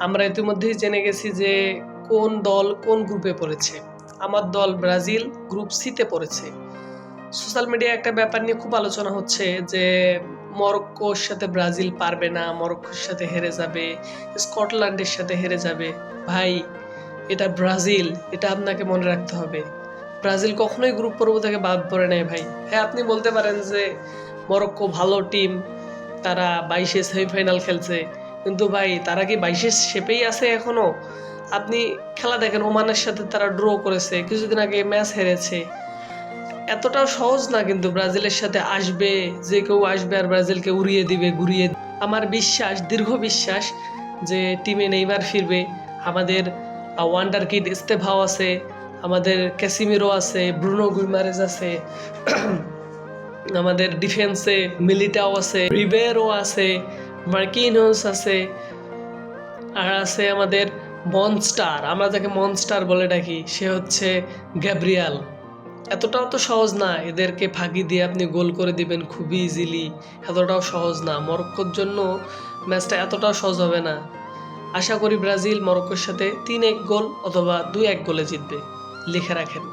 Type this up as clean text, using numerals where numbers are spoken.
আমরা ইতিমধ্যেই জেনে গেছি যে কোন দল কোন গ্রুপে পড়েছে। আমার দল ব্রাজিল গ্রুপ সিতে পড়েছে। সোশ্যাল মিডিয়ায় একটা ব্যাপার নিয়ে খুব আলোচনা হচ্ছে যে মরক্কোর সাথে ব্রাজিল পারবে না, মরক্কোর সাথে হেরে যাবে, স্কটল্যান্ডের সাথে হেরে যাবে। ভাই, এটা ব্রাজিল, এটা আপনাকে মনে রাখতে হবে। ব্রাজিল কখনোই গ্রুপ পর্ব থেকে বাদ পড়ে নেয় ভাই। হ্যাঁ, আপনি বলতে পারেন যে মরক্কো ভালো টিম, তারা 22-এ সেমিফাইনাল খেলছে, কিন্তু ভাই তারা কি 22-এর শেপেই আছে এখনো? আপনি খেলা দেখেন, ওমানের সাথে তারা ড্র করেছে, কিছুদিন আগে ম্যাচ হেরেছে। এতটাও সহজ না কিন্তু ব্রাজিলের সাথে আসবে, যে কেউ আসবে আর ব্রাজিলকে উড়িয়ে দিবে, ঘুরিয়ে। আমার বিশ্বাস, দীর্ঘ বিশ্বাস যে টিমে নেইমার ফিরবে, আমাদের ওয়ান্ডার কিড এস্তেভাও আছে, আমাদের ক্যাসিমিরো আছে, ব্রুনো গুইমারেজ আছে, আমাদের ডিফেন্সে মিলিটাও আছে, রিবেরো আছে, মার্কিনোস আছে, আর আছে আমাদের মনস্টার, আমরা যাকে মনস্টার বলে ডাকি, সে হচ্ছে গ্যাব্রিয়াল। এতটাও তো সহজ না এদেরকে ফাঁকি দিয়ে আপনি গোল করে দিবেন খুবই ইজিলি। এতটাও সহজ না, মরক্কোর জন্য ম্যাচটা এতটাও সহজ হবে না। আশা করি ব্রাজিল মরক্কোর সাথে 3-1 গোল অথবা 2-1 গোলে জিতবে। লিখে রাখেন।